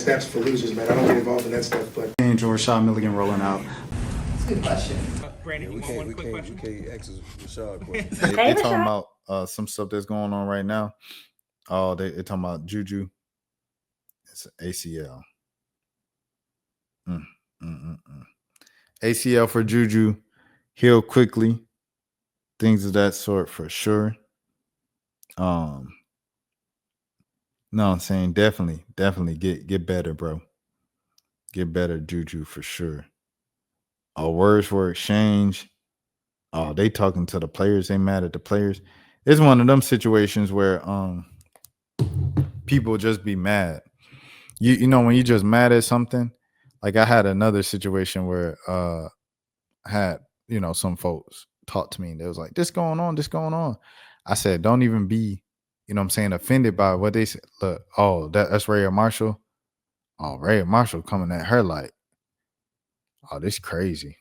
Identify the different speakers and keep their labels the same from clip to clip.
Speaker 1: stats for losers, man. I don't get involved in that stuff. But
Speaker 2: Angel Rashad Milligan rolling out.
Speaker 3: That's a good question.
Speaker 4: Brandon,
Speaker 5: we can't ask Rashad questions.
Speaker 4: They talking about some stuff that's going on right now. Oh, they talking about JuJu. It's ACL. ACL for JuJu. Heal quickly. Things of that sort for sure. No, I'm saying definitely get better, bro. Get better, JuJu, for sure. Words were exchanged. Oh, they talking to the players. They mad at the players. It's one of them situations where people just be mad. You know, when you just mad at something. Like I had another situation where I had, you know, some folks talk to me and they was like, this going on. I said, don't even be, you know what I'm saying, offended by what they said. Look, that's Rhea Marshall. Oh, Rhea Marshall coming at her like, oh, this crazy.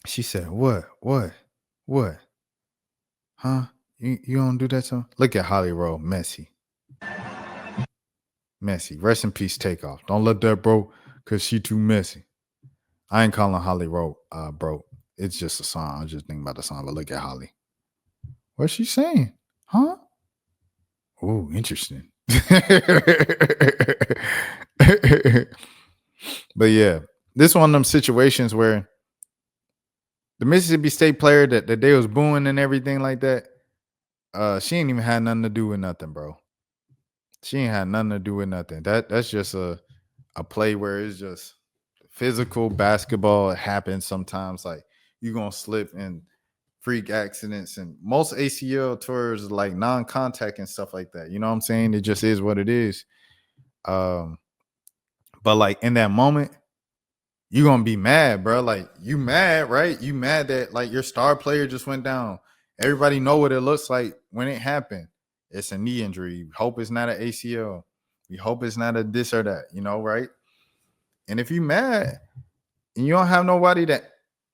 Speaker 4: She said, what? Huh? You don't do that to? Look at Holly Rowe, messy. Rest in peace, Takeoff. Don't let that bro, because she too messy. I ain't calling Holly Rowe, bro. It's just a song. I just think about the song, but look at Holly. What's she saying? Huh? Oh, interesting. But yeah, this is one of them situations where the Mississippi State player that they was booing and everything like that, she ain't even had nothing to do with nothing, bro. She ain't had nothing to do with nothing. That's just a play where it's just physical basketball. It happens sometimes. Like you're gonna slip and freak accidents, and most ACL tours are like non-contact and stuff like that. You know what I'm saying? It just is what it is. But like in that moment, you're gonna be mad, bro. Like you mad, right? You mad that like your star player just went down. Everybody know what it looks like when it happened. It's a knee injury. We hope it's not an ACL. We hope it's not a this or that, you know, right? And if you mad and you don't have nobody to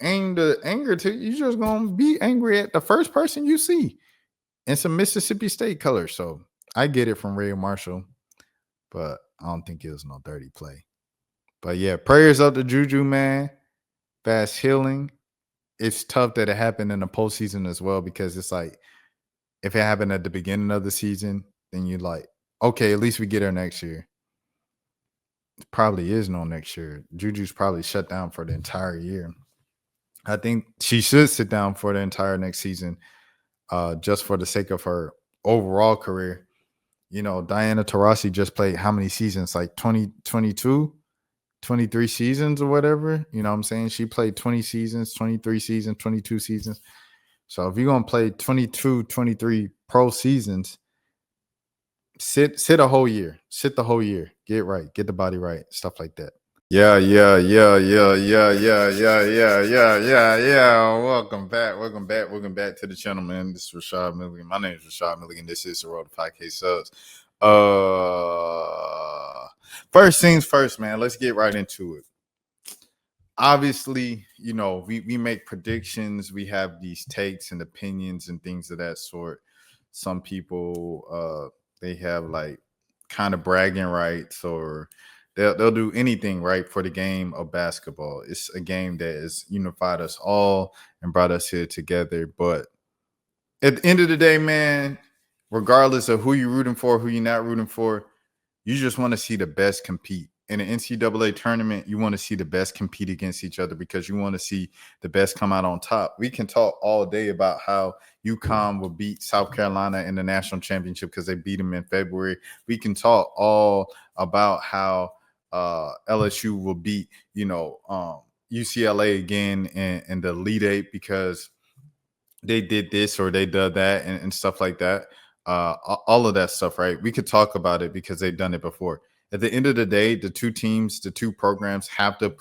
Speaker 4: aim the anger to, you just gonna be angry at the first person you see in some Mississippi State colors. So I get it from Rhea Marshall, but I don't think it was no dirty play. But yeah, prayers up to JuJu, man. Fast healing. It's tough that it happened in the postseason as well, because it's like if it happened at the beginning of the season, then you're like, okay, at least we get her next year. It probably is no next year. JuJu's probably shut down for the entire year. I think she should sit down for the entire next season, just for the sake of her overall career. You know, Diana Taurasi just played how many seasons? Like 22, 23 seasons or whatever. You know what I'm saying? She played 20 seasons, 23 seasons, 22 seasons. So if you're going to play 22, 23 pro seasons, sit a whole year. Sit the whole year. Get right. Get the body right. Stuff like that. Yeah. Welcome back to the channel, man. This is Rashad Milligan. My name is Rashad Milligan. This is the Road to 5K subs. First things first, man. Let's get right into it. Obviously, you know, we make predictions. We have these takes and opinions and things of that sort. Some people, they have like kind of bragging rights, or they'll do anything right for the game of basketball. It's a game that has unified us all and brought us here together. But at the end of the day, man, regardless of who you're rooting for, who you're not rooting for, you just want to see the best compete. In an NCAA tournament, you want to see the best compete against each other because you want to see the best come out on top. We can talk all day about how UConn will beat South Carolina in the national championship because they beat them in February. We can talk all about how LSU will beat, UCLA again in the Elite Eight because they did this or they did that and stuff like that. All of that stuff, right? We could talk about it because they've done it before. At the end of the day, the two teams, the two programs have to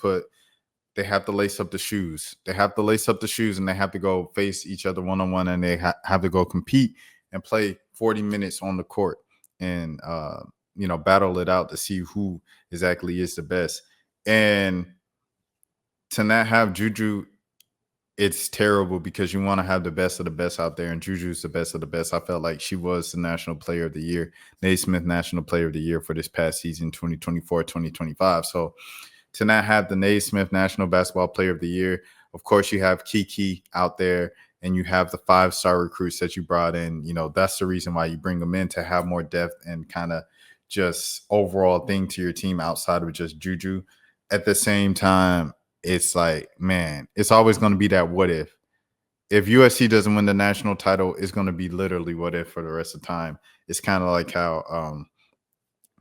Speaker 4: lace up the shoes. They have to lace up the shoes and they have to go face each other one-on-one, and they have to go compete and play 40 minutes on the court and, battle it out to see who exactly is the best. And to not have JuJu it's terrible because you want to have the best of the best out there, and Juju's the best of the best. I felt like she was the National Player of the Year, Naismith National Player of the Year for this past season, 2024-2025. So to not have the Naismith National Basketball Player of the Year, of course, you have Kiki out there, and you have the 5-star recruits that you brought in. You know, that's the reason why you bring them in, to have more depth and kind of just overall thing to your team outside of just Juju. At the same time, it's like, man, it's always going to be that what if. If USC doesn't win the national title, it's going to be literally what if for the rest of the time. It's kind of like how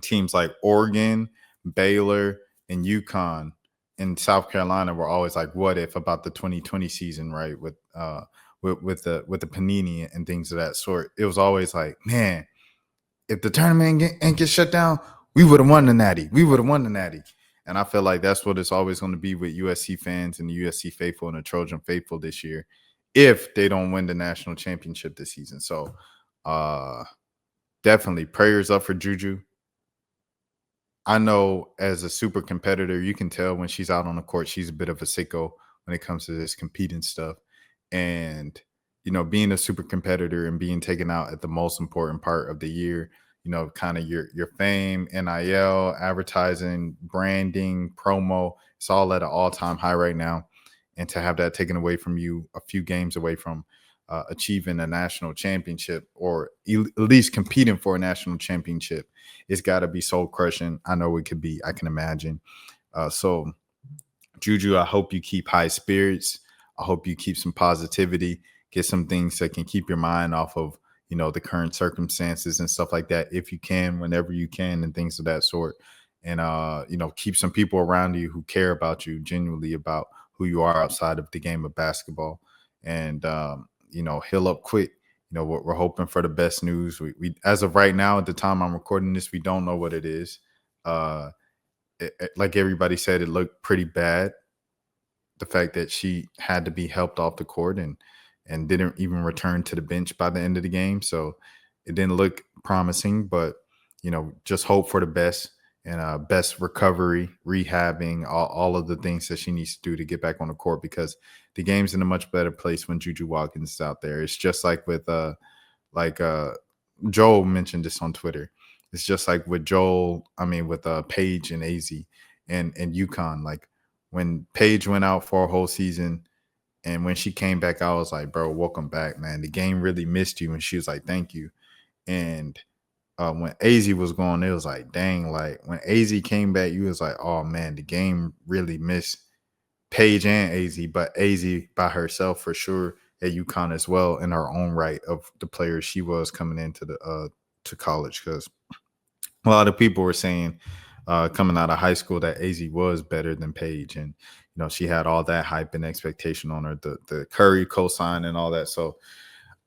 Speaker 4: teams like Oregon, Baylor, and UConn in South Carolina were always like, what if about the 2020 season, right? With the Panini and things of that sort. It was always like, man, if the tournament ain't get shut down, we would have won the Natty. We would have won the Natty. And I feel like that's what it's always going to be with USC fans and the USC faithful and the Trojan faithful this year, if they don't win the national championship this season. So definitely prayers up for Juju. I know as a super competitor, you can tell when she's out on the court, she's a bit of a sicko when it comes to this competing stuff. And, you know, being a super competitor and being taken out at the most important part of the year, you know, kind of your fame, NIL, advertising, branding, promo, it's all at an all-time high right now. And to have that taken away from you a few games away from achieving a national championship, or at least competing for a national championship, it's got to be soul crushing. I know it could be. I can imagine. So, Juju, I hope you keep high spirits. I hope you keep some positivity, get some things that can keep your mind off of, you know, the current circumstances and stuff like that, if you can, whenever you can, and things of that sort. And, you know, keep some people around you who care about you, genuinely about who you are outside of the game of basketball. And, you know, heal up quick. You know, we're hoping for the best news. We as of right now, at the time I'm recording this, we don't know what it is. Like everybody said, it looked pretty bad. The fact that she had to be helped off the court and didn't even return to the bench by the end of the game. So it didn't look promising, but, you know, just hope for the best and best recovery, rehabbing, all of the things that she needs to do to get back on the court, because the game's in a much better place when JuJu Watkins is out there. It's just like with Joel mentioned this on Twitter. It's just like with Paige and AZ and UConn. Like when Paige went out for a whole season, and when she came back, I was like, bro, welcome back, man. The game really missed you. And she was like, thank you. And when AZ was gone, it was like, dang, like when AZ came back, you was like, oh man, the game really missed Paige and AZ, but AZ by herself for sure at UConn as well, in her own right, of the player she was coming into the to college. Because a lot of people were saying coming out of high school that AZ was better than Paige, and you know, she had all that hype and expectation on her, the Curry cosign and all that. So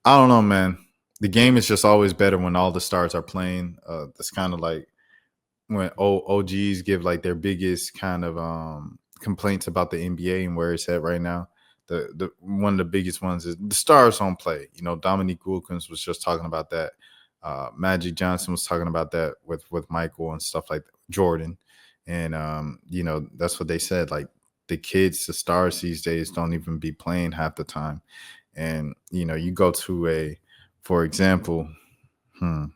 Speaker 4: I don't know, man. The game is just always better when all the stars are playing. That's kind of like when OGs give like their biggest kind of complaints about the NBA and where it's at right now. The one of the biggest ones is the stars don't play. You know, Dominique Wilkins was just talking about that. Magic Johnson was talking about that with Michael and stuff like that, Jordan. And, you know, that's what they said. Like the kids, the stars these days don't even be playing half the time. And, you know, you go to for example, I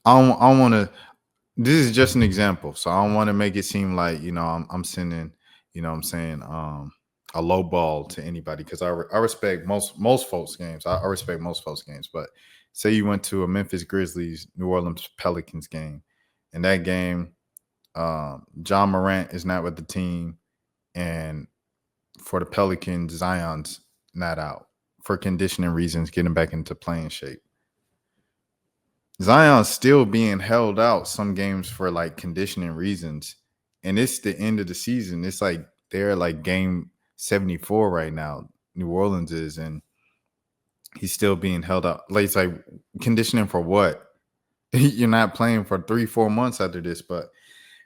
Speaker 4: don't want to, this is just an example. So I don't want to make it seem like, you know, I'm sending, you know what I'm saying, a low ball to anybody, because I respect most folks' games. I respect most folks' games. But say you went to a Memphis Grizzlies, New Orleans Pelicans game, and that game, John Morant is not with the team, and for the Pelicans, Zion's not out for conditioning reasons, getting back into playing shape. Zion's still being held out some games for like conditioning reasons, and it's the end of the season. It's like they're like game 74 right now, New Orleans is, and he's still being held out. Like, it's like conditioning for what? You're not playing for 3-4 months after this. But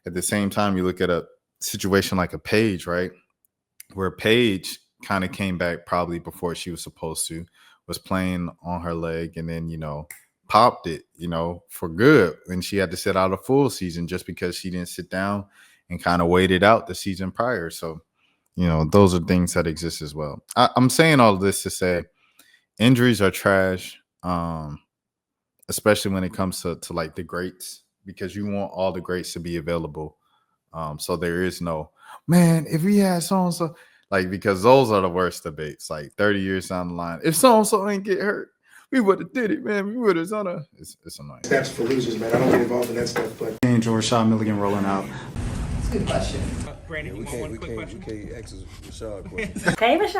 Speaker 4: at the same time, you look at a situation like a Paige, right, where Paige kind of came back probably before she was supposed to, was playing on her leg, and then, you know, popped it, you know, for good. And she had to sit out a full season just because she didn't sit down and kind of waited out the season prior. So, You know, those are things that exist as well. I'm saying all of this to say injuries are trash, especially when it comes to like the greats, because you want all the greats to be available. So there is no, man, if we had so-and-so, like, because those are the worst debates, like 30 years down the line. If so-and-so ain't get hurt, we would have did it, man. We would have done it. It's annoying.
Speaker 1: That's for losers, man. I don't get involved in that stuff, but.
Speaker 2: Angel Rashad Milligan rolling out.
Speaker 3: That's a good question.
Speaker 5: We can't ask Rashad questions.
Speaker 3: Hey, Rashad.